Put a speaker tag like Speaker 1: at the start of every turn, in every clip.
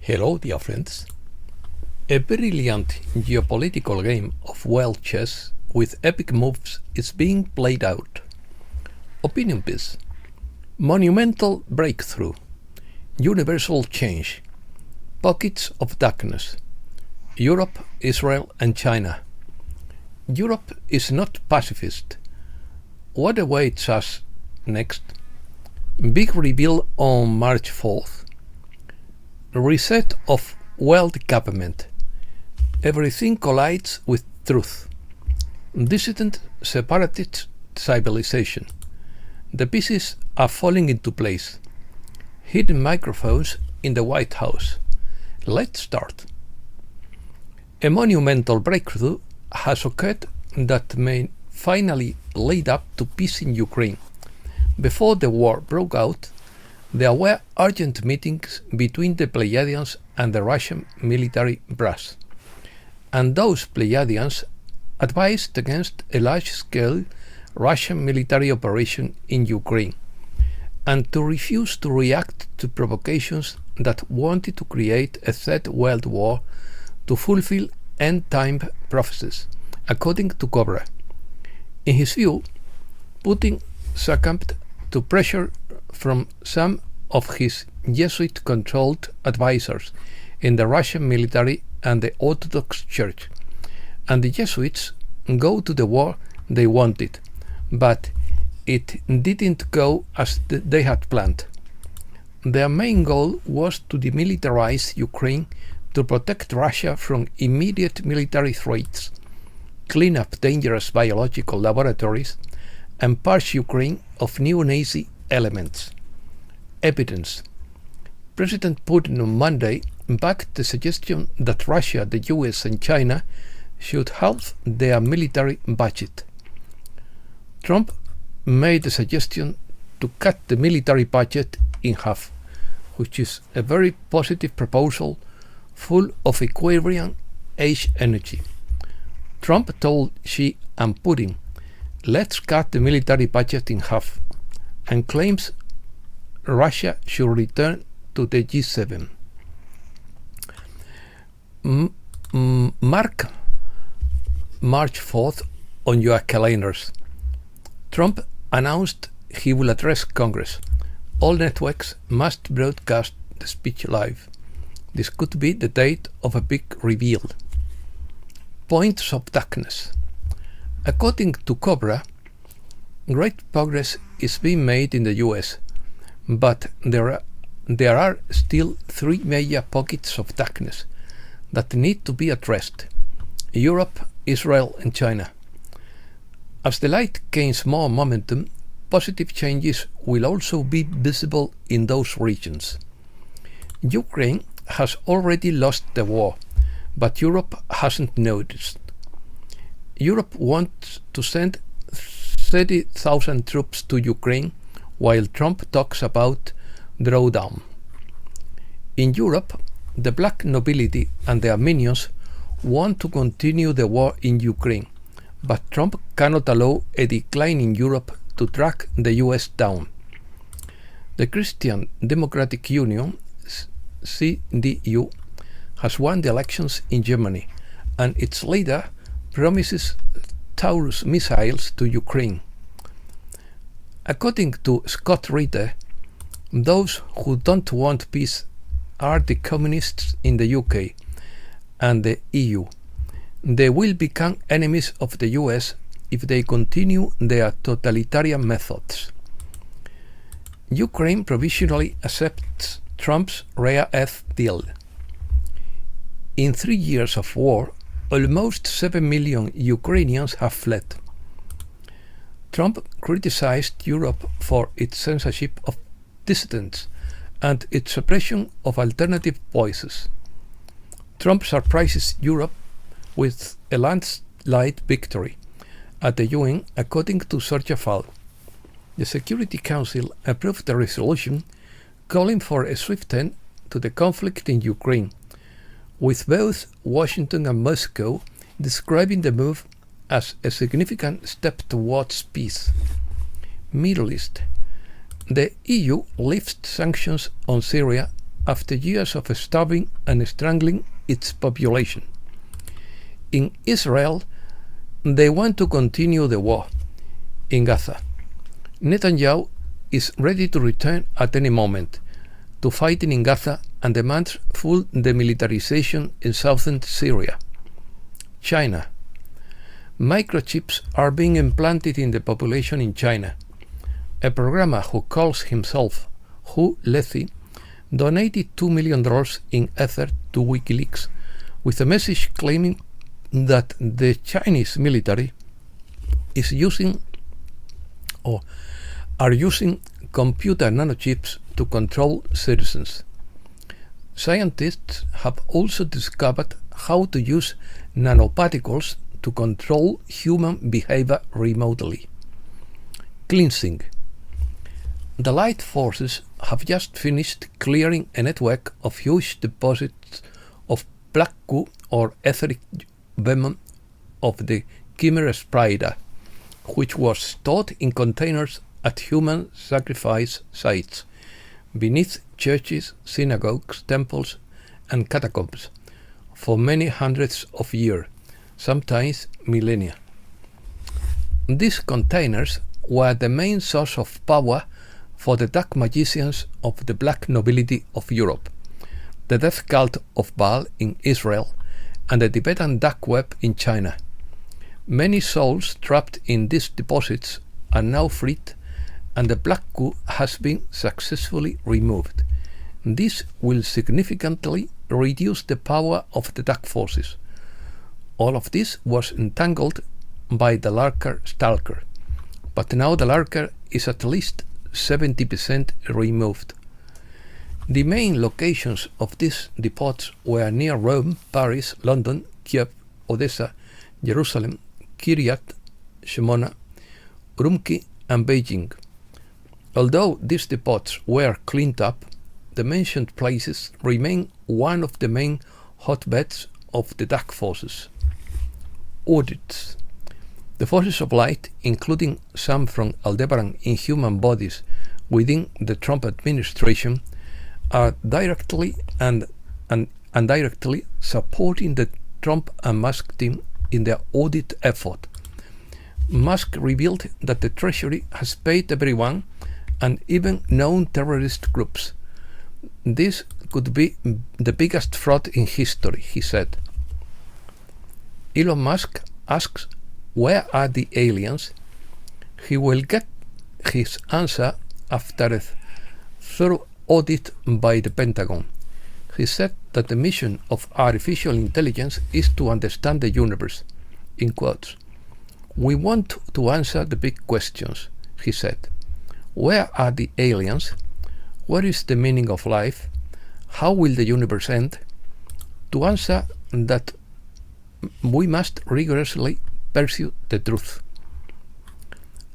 Speaker 1: Hello, dear friends. A brilliant geopolitical game of world chess with epic moves is being played out. Opinion piece. Monumental Breakthrough. Universal Change. Pockets of Darkness. Europe, Israel and China. Europe is not pacifist. What awaits us next? Big reveal on March 4th. Reset of world government. Everything collides with truth. Dissident separatist civilization. The pieces are falling into place. Hidden microphones in the White House. Let's start. A monumental breakthrough has occurred that may finally lead up to peace in Ukraine. Before the war broke out, there were urgent meetings between the Pleiadians and the Russian military brass, and those Pleiadians advised against a large-scale Russian military operation in Ukraine, and to refuse to react to provocations that wanted to create a third world war to fulfill end-time prophecies, according to Cobra. In his view, Putin succumbed to pressure from some of his Jesuit-controlled advisors in the Russian military and the Orthodox Church, and the Jesuits go to the war they wanted, but it didn't go as they had planned. Their main goal was to demilitarize Ukraine to protect Russia from immediate military threats, clean up dangerous biological laboratories, and purge Ukraine of neo-Nazi elements. Evidence. President Putin on Monday backed the suggestion that Russia, the US and China should halve their military budget. Trump made the suggestion to cut the military budget in half, which is a very positive proposal full of Aquarian age energy. Trump told Xi and Putin, "Let's cut the military budget in half," and claims Russia should return to the G7. Mark March 4th on your calendars. Trump announced he will address Congress. All networks must broadcast the speech live. This could be the date of a big reveal. Points of darkness. According to Cobra, great progress is being made in the US, but there are still three major pockets of darkness that need to be addressed: Europe, Israel and China. As the light gains more momentum, positive changes will also be visible in those regions. Ukraine has already lost the war, but Europe hasn't noticed. Europe wants to send 30,000 troops to Ukraine, while Trump talks about drawdown. In Europe, the black nobility and their minions want to continue the war in Ukraine, but Trump cannot allow a decline in Europe to drag the US down. The Christian Democratic Union, CDU, has won the elections in Germany, and its leader promises Taurus missiles to Ukraine. According to Scott Ritter, those who don't want peace are the communists in the UK and the EU. They will become enemies of the US if they continue their totalitarian methods. Ukraine provisionally accepts Trump's rare earth deal. In 3 years of war, almost 7 million Ukrainians have fled. Trump criticized Europe for its censorship of dissidents and its suppression of alternative voices. Trump surprises Europe with a landslide victory at the UN, according to Sergio Fall. The Security Council approved a resolution calling for a swift end to the conflict in Ukraine, with both Washington and Moscow describing the move as a significant step towards peace. Middle East. The EU lifts sanctions on Syria after years of starving and strangling its population. In Israel, they want to continue the war. In Gaza, Netanyahu is ready to return at any moment to fighting in Gaza and demands full demilitarization in southern Syria. China. Microchips are being implanted in the population in China. A programmer who calls himself Hu Lethi donated $2 million in Ether to WikiLeaks with a message claiming that the Chinese military is using computer nanochips to control citizens. Scientists have also discovered how to use nanoparticles to control human behavior remotely. Cleansing. The light forces have just finished clearing a network of huge deposits of black goo or etheric venom of the Chimera spider, which was stored in containers at human sacrifice sites beneath churches, synagogues, temples, and catacombs for many hundreds of years, sometimes millennia. These containers were the main source of power for the dark magicians of the black nobility of Europe, the death cult of Baal in Israel, and the Tibetan dark web in China. Many souls trapped in these deposits are now freed, and the black goo has been successfully removed. This will significantly reduce the power of the dark forces. All of this was entangled by the lurker stalker, but now the lurker is at least 70% removed. The main locations of these depots were near Rome, Paris, London, Kiev, Odessa, Jerusalem, Kiryat Shmona, Urumqi, and Beijing. Although these depots were cleaned up, the mentioned places remain one of the main hotbeds of the dark forces. Audits. The forces of light, including some from Aldebaran in human bodies within the Trump administration, are directly and indirectly supporting the Trump and Musk team in their audit effort. Musk revealed that the Treasury has paid everyone and even known terrorist groups. This could be the biggest fraud in history, he said. Elon Musk asks, where are the aliens? He will get his answer after a thorough audit by the Pentagon. He said that the mission of artificial intelligence is to understand the universe. In quotes. We want to answer the big questions, he said. Where are the aliens? What is the meaning of life? How will the universe end? To answer that, we must rigorously pursue the truth.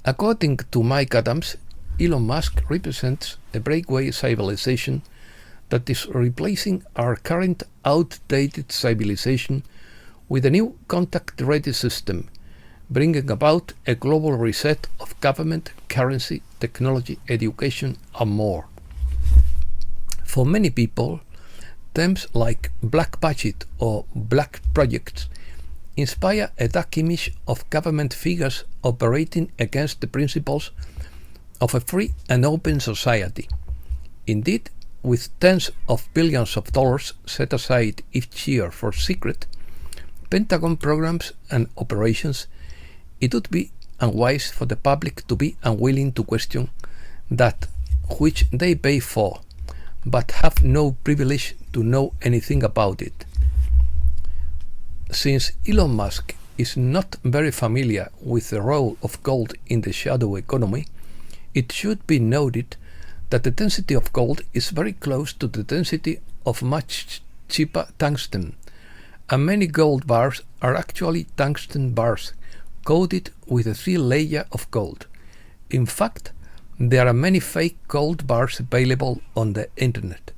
Speaker 1: According to Mike Adams, Elon Musk represents a breakaway civilization that is replacing our current outdated civilization with a new contact-ready system, bringing about a global reset of government, currency, technology, education, and more. For many people, terms like black budget or black projects inspire a dark image of government figures operating against the principles of a free and open society. Indeed, with tens of billions of dollars set aside each year for secret Pentagon programs and operations, it would be unwise for the public to be unwilling to question that which they pay for, but have no privilege to know anything about it. Since Elon Musk is not very familiar with the role of gold in the shadow economy, it should be noted that the density of gold is very close to the density of much cheaper tungsten, and many gold bars are actually tungsten bars coated with a thin layer of gold. In fact, there are many fake gold bars available on the internet.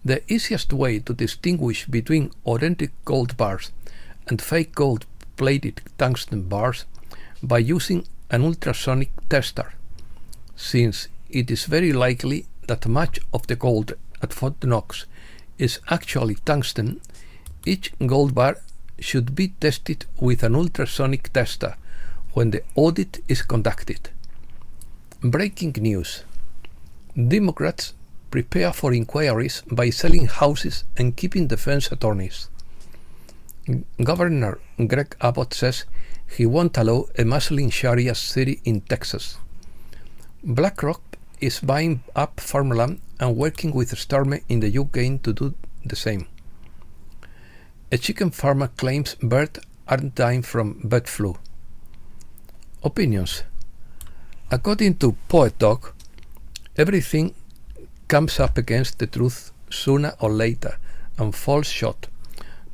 Speaker 1: The easiest way to distinguish between authentic gold bars and fake gold-plated tungsten bars by using an ultrasonic tester, since it is very likely that much of the gold at Fort Knox is actually tungsten, each gold bar should be tested with an ultrasonic tester when the audit is conducted. Breaking news. Democrats prepare for inquiries by selling houses and keeping defense attorneys. Governor Greg Abbott says he won't allow a Muslim Sharia city in Texas. BlackRock is buying up farmland and working with Stormy in the UK to do the same. A chicken farmer claims birds aren't dying from bird flu. Opinions. According to Poet Dog, everything comes up against the truth sooner or later and falls short,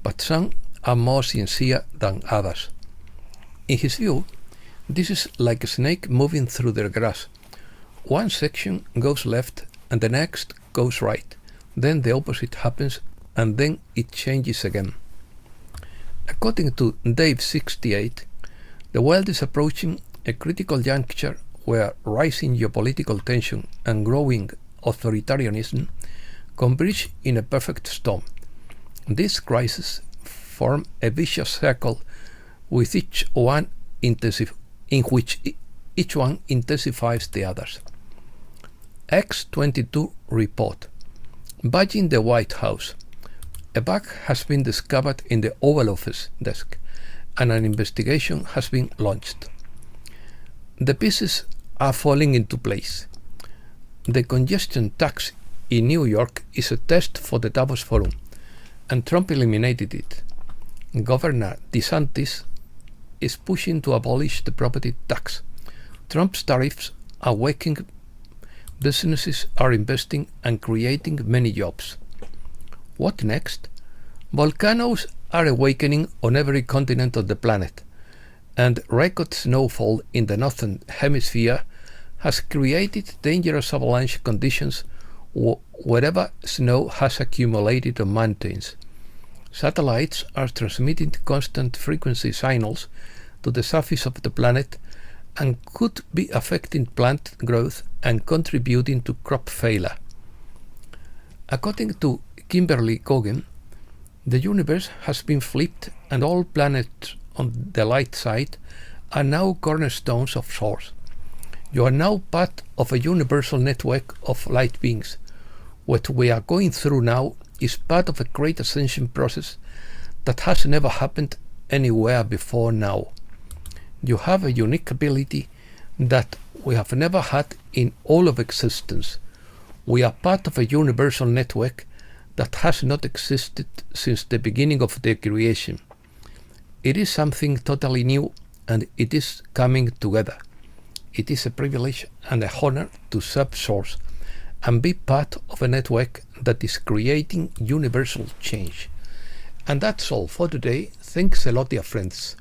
Speaker 1: but some are more sincere than others. In his view, this is like a snake moving through the grass. One section goes left and the next goes right, then the opposite happens and then it changes again. According to Dave68, the world is approaching a critical juncture where rising geopolitical tension and growing authoritarianism converge in a perfect storm. These crises form a vicious circle with in which each one intensifies the others. X22 report. Badging the White House. A bug has been discovered in the Oval Office desk and an investigation has been launched. The pieces are falling into place. The congestion tax in New York is a test for the Davos Forum, and Trump eliminated it. Governor DeSantis is pushing to abolish the property tax. Trump's tariffs are waking businesses are investing and creating many jobs. What next? Volcanoes are awakening on every continent of the planet, and record snowfall in the northern hemisphere has created dangerous avalanche conditions wherever snow has accumulated on mountains. Satellites are transmitting constant frequency signals to the surface of the planet and could be affecting plant growth and contributing to crop failure. According to Kimberly Cogan, the universe has been flipped and all planets on the light side are now cornerstones of source. You are now part of a universal network of light beings. What we are going through now is part of a great ascension process that has never happened anywhere before now. You have a unique ability that we have never had in all of existence. We are part of a universal network that has not existed since the beginning of the creation. It is something totally new and it is coming together. It is a privilege and a honor to serve Source and be part of a network that is creating universal change. And that's all for today. Thanks a lot, dear friends.